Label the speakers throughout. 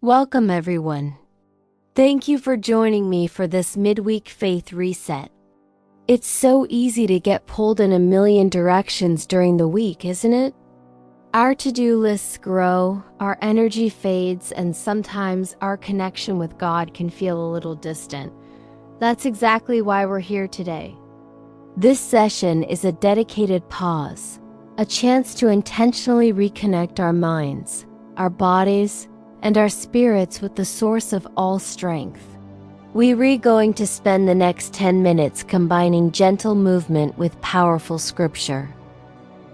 Speaker 1: Welcome, everyone. Thank you for joining me for this midweek faith reset. It's so easy to get pulled in a million directions during the week, isn't it? Our to-do lists grow, our energy fades, and sometimes our connection with God can feel a little distant. That's exactly why we're here today. This session is a dedicated pause, a chance to intentionally reconnect our minds, our bodies, and our spirits with the source of all strength. We're going to spend the next 10 minutes combining gentle movement with powerful scripture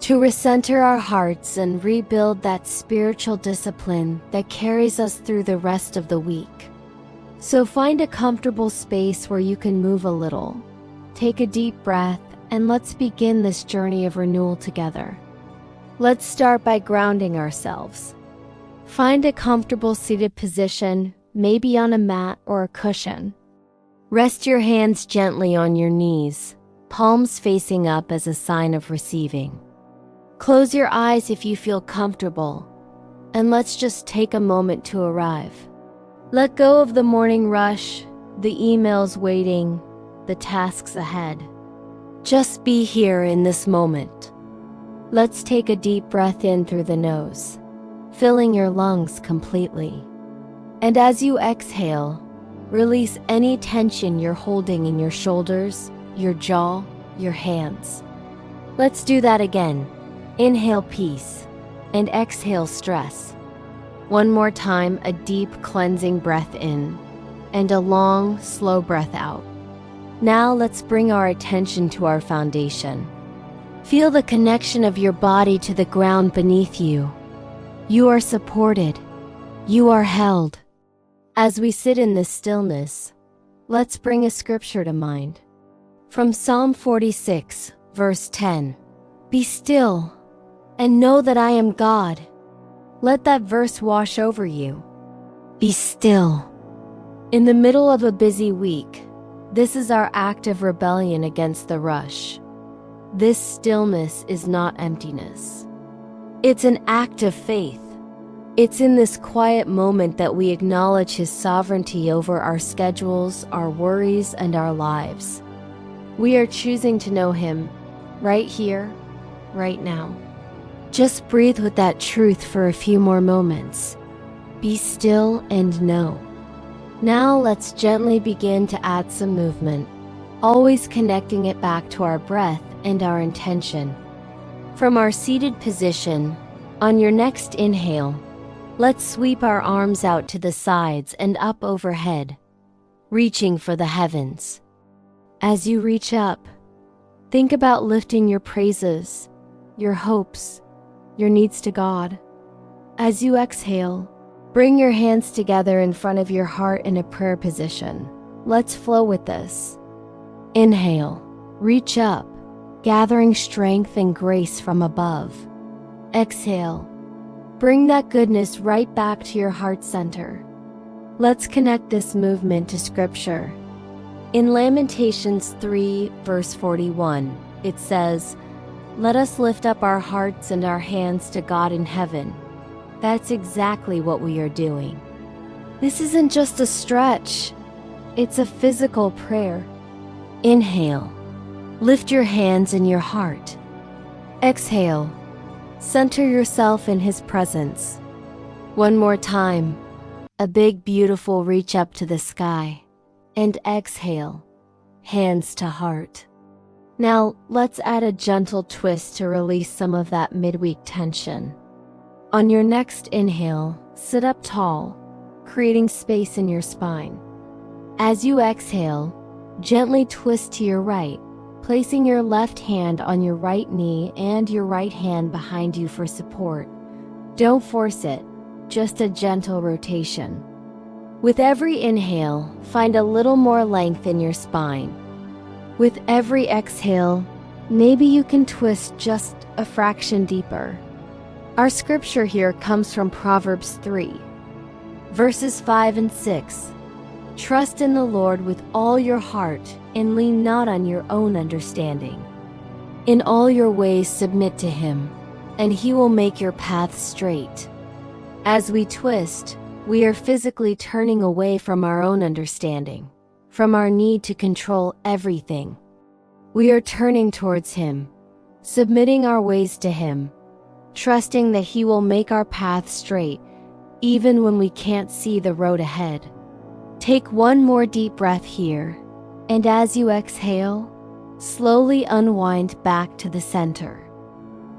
Speaker 1: to recenter our hearts and rebuild that spiritual discipline that carries us through the rest of the week. So find a comfortable space where you can move a little. Take a deep breath, and let's begin this journey of renewal together. Let's start by grounding ourselves. Find a comfortable seated position, maybe on a mat or a cushion. Rest your hands gently on your knees, palms facing up as a sign of receiving. Close your eyes if you feel comfortable, and let's just take a moment to arrive. Let go of the morning rush, the emails waiting, the tasks ahead. Just be here in this moment. Let's take a deep breath in through the nose, filling your lungs completely. And as you exhale, release any tension you're holding in your shoulders, your jaw, your hands. Let's do that again. Inhale peace, and exhale stress. One more time, a deep cleansing breath in, and a long, slow breath out. Now let's bring our attention to our foundation. Feel the connection of your body to the ground beneath you. You are supported. You are held. As we sit in this stillness, let's bring a scripture to mind. From Psalm 46, verse 10. Be still, and know that I am God. Let that verse wash over you. Be still. In the middle of a busy week, this is our act of rebellion against the rush. This stillness is not emptiness. It's an act of faith. It's in this quiet moment that we acknowledge His sovereignty over our schedules, our worries, and our lives. We are choosing to know Him right here, right now. Just breathe with that truth for a few more moments. Be still and know. Now let's gently begin to add some movement, always connecting it back to our breath and our intention. From our seated position, on your next inhale, let's sweep our arms out to the sides and up overhead, reaching for the heavens. As you reach up, think about lifting your praises, your hopes, your needs to God. As you exhale, bring your hands together in front of your heart in a prayer position. Let's flow with this. Inhale, reach up, gathering strength and grace from above. Exhale, bring that goodness right back to your heart center. Let's connect this movement to scripture. In Lamentations 3, verse 41, it says, "Let us lift up our hearts and our hands to God in heaven." That's exactly what we are doing. This isn't just a stretch, it's a physical prayer. Inhale, lift your hands in your heart. Exhale, center yourself in His presence. One more time, a big beautiful reach up to the sky. And exhale, hands to heart. Now let's add a gentle twist to release some of that midweek tension. On your next inhale, sit up tall, creating space in your spine. As you exhale, gently twist to your right, placing your left hand on your right knee and your right hand behind you for support. Don't force it, just a gentle rotation. With every inhale, find a little more length in your spine. With every exhale, maybe you can twist just a fraction deeper. Our scripture here comes from Proverbs 3, verses 5 and 6. Trust in the Lord with all your heart and lean not on your own understanding. In all your ways submit to Him, and He will make your path straight. As we twist, We are physically turning away from our own understanding, from our need to control everything. We are turning towards Him, submitting our ways to Him, trusting that He will make our path straight, even when we can't see the road ahead. Take one more deep breath here, and as you exhale, slowly unwind back to the center.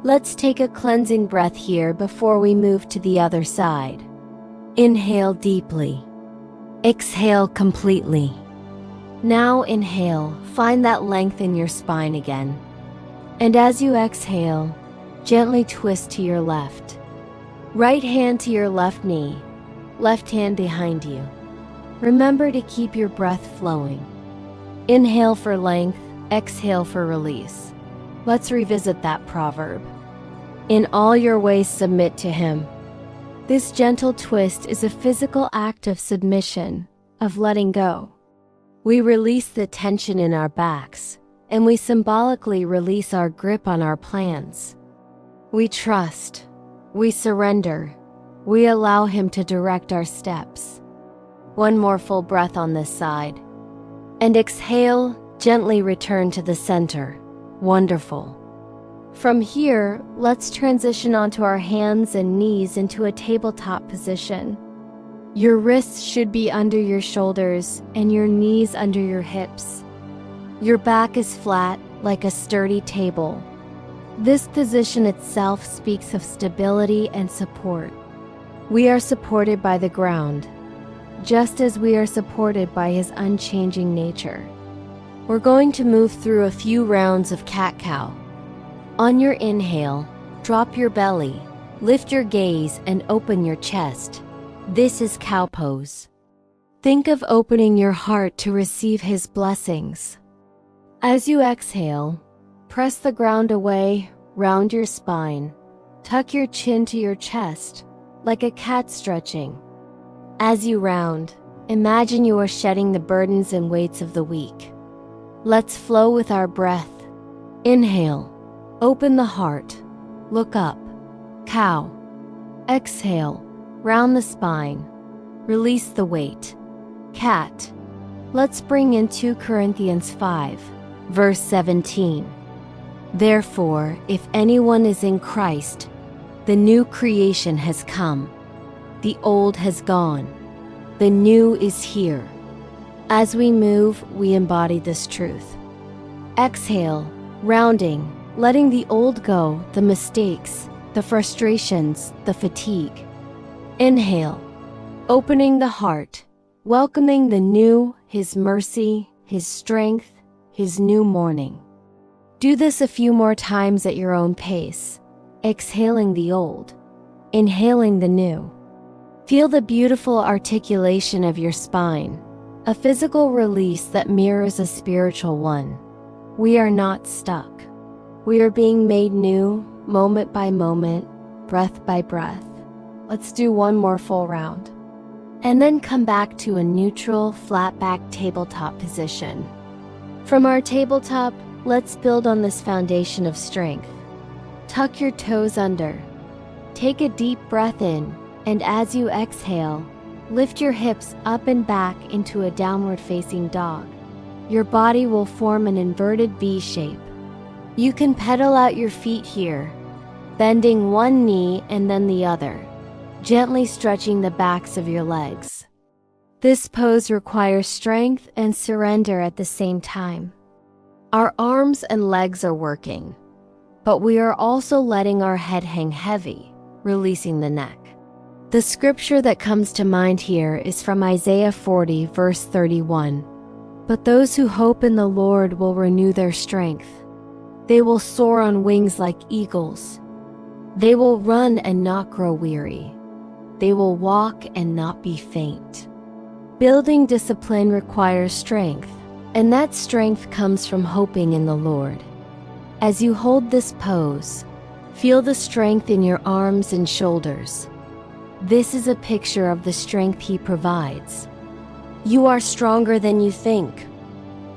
Speaker 1: Let's take a cleansing breath here before we move to the other side. Inhale deeply. Exhale completely. Now inhale, find that length in your spine again. And as you exhale, gently twist to your left. Right hand to your left knee, left hand behind you. Remember to keep your breath flowing. Inhale for length, exhale for release. Let's revisit that proverb. In all your ways submit to Him. This gentle twist is a physical act of submission, of letting go. We release the tension in our backs, and we symbolically release our grip on our plans. We trust, we surrender, we allow Him to direct our steps. One more full breath on this side. And exhale, gently return to the center. Wonderful. From here, let's transition onto our hands and knees into a tabletop position. Your wrists should be under your shoulders and your knees under your hips. Your back is flat, like a sturdy table. This position itself speaks of stability and support. We are supported by the ground, just as we are supported by His unchanging nature. We're going to move through a few rounds of cat-cow. On your inhale, drop your belly, lift your gaze, and open your chest. This is cow pose. Think of opening your heart to receive His blessings. As you exhale, press the ground away, round your spine. Tuck your chin to your chest, like a cat stretching. As you round, imagine you are shedding the burdens and weights of the week. Let's flow with our breath. Inhale. Open the heart. Look up. Cow. Exhale. Round the spine. Release the weight. Cat. Let's bring in 2 Corinthians 5, verse 17. Therefore, if anyone is in Christ, the new creation has come. The old has gone. The new is here. As we move, we embody this truth. Exhale, rounding, letting the old go, the mistakes, the frustrations, the fatigue. Inhale, opening the heart, welcoming the new, His mercy, His strength, His new morning. Do this a few more times at your own pace, exhaling the old, inhaling the new. Feel the beautiful articulation of your spine, a physical release that mirrors a spiritual one. We are not stuck. We are being made new, moment by moment, breath by breath. Let's do one more full round. And then come back to a neutral, flat-back tabletop position. From our tabletop, let's build on this foundation of strength. Tuck your toes under. Take a deep breath in, and as you exhale, lift your hips up and back into a downward-facing dog. Your body will form an inverted V shape. You can pedal out your feet here, bending one knee and then the other, gently stretching the backs of your legs. This pose requires strength and surrender at the same time. Our arms and legs are working, but we are also letting our head hang heavy, releasing the neck. The scripture that comes to mind here is from Isaiah 40, verse 31. But those who hope in the Lord will renew their strength. They will soar on wings like eagles. They will run and not grow weary. They will walk and not be faint. Building discipline requires strength, and that strength comes from hoping in the Lord. As you hold this pose, feel the strength in your arms and shoulders. This is a picture of the strength He provides. You are stronger than you think.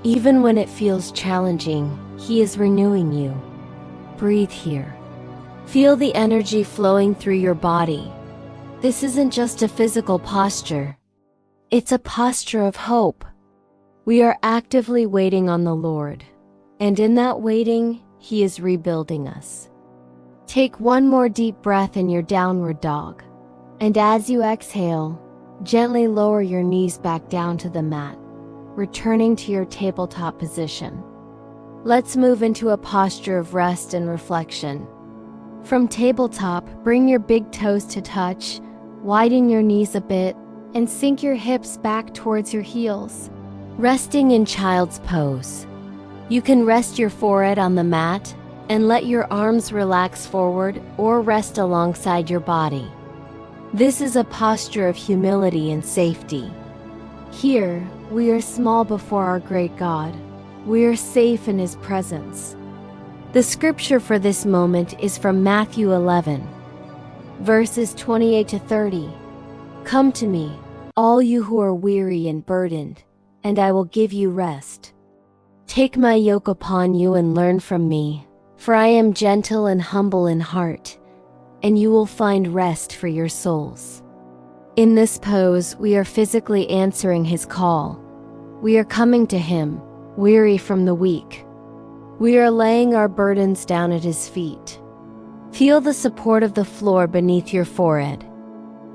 Speaker 1: Even when it feels challenging, He is renewing you. Breathe here. Feel the energy flowing through your body. This isn't just a physical posture. It's a posture of hope. We are actively waiting on the Lord, and in that waiting, He is rebuilding us. Take one more deep breath in your downward dog, and as you exhale, gently lower your knees back down to the mat, returning to your tabletop position. Let's move into a posture of rest and reflection. From tabletop, bring your big toes to touch, widen your knees a bit, and sink your hips back towards your heels. Resting in child's pose. You can rest your forehead on the mat and let your arms relax forward or rest alongside your body. This is a posture of humility and safety. Here, we are small before our great God. We are safe in His presence. The scripture for this moment is from Matthew 11, verses 28 to 30. Come to me, all you who are weary and burdened, and I will give you rest. Take my yoke upon you and learn from me, for I am gentle and humble in heart, and you will find rest for your souls. In this pose, we are physically answering His call. We are coming to Him, weary from the week. We are laying our burdens down at His feet. Feel the support of the floor beneath your forehead.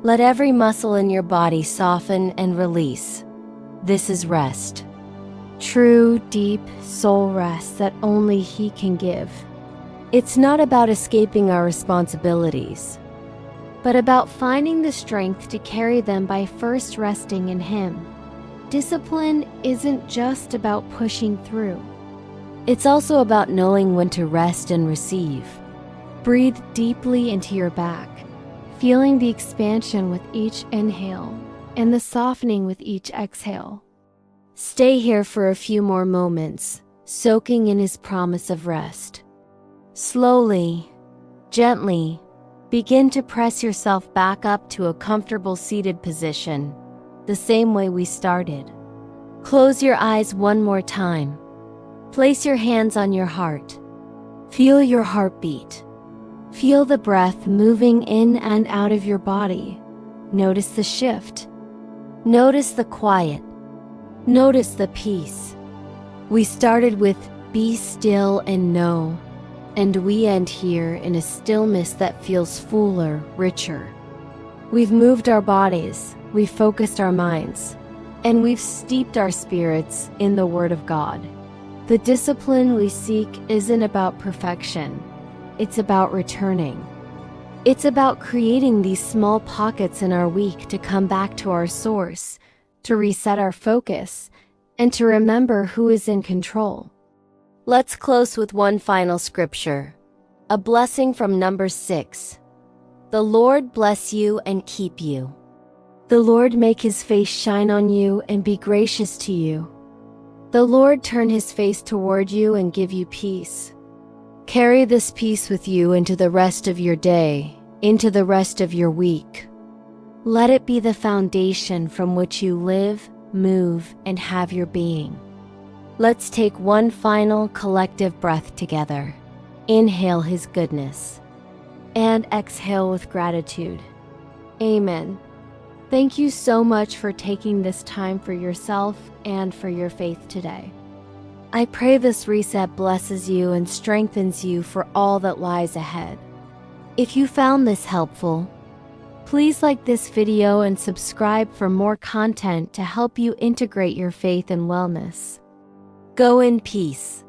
Speaker 1: Let every muscle in your body soften and release. This is rest. True, deep soul rest that only He can give. It's not about escaping our responsibilities, but about finding the strength to carry them by first resting in Him. Discipline isn't just about pushing through. It's also about knowing when to rest and receive. Breathe deeply into your back, feeling the expansion with each inhale and the softening with each exhale. Stay here for a few more moments, soaking in His promise of rest. Slowly, gently, begin to press yourself back up to a comfortable seated position, the same way we started. Close your eyes one more time. Place your hands on your heart. Feel your heartbeat. Feel the breath moving in and out of your body. Notice the shift. Notice the quiet. Notice the peace. We started with be still and know, and we end here in a stillness that feels fuller, richer. We've moved our bodies, we've focused our minds, and we've steeped our spirits in the Word of God. The discipline we seek isn't about perfection. It's about returning. It's about creating these small pockets in our week to come back to our source, to reset our focus, and to remember who is in control. Let's close with one final scripture, a blessing from Numbers 6. The Lord bless you and keep you. The Lord make His face shine on you and be gracious to you. The Lord turn His face toward you and give you peace. Carry this peace with you into the rest of your day, into the rest of your week. Let it be the foundation from which you live, move, and have your being. Let's take one final collective breath together. Inhale His goodness, and exhale with gratitude. Amen. Thank you so much for taking this time for yourself and for your faith today. I pray this reset blesses you and strengthens you for all that lies ahead. If you found this helpful, please like this video and subscribe for more content to help you integrate your faith and wellness. Go in peace.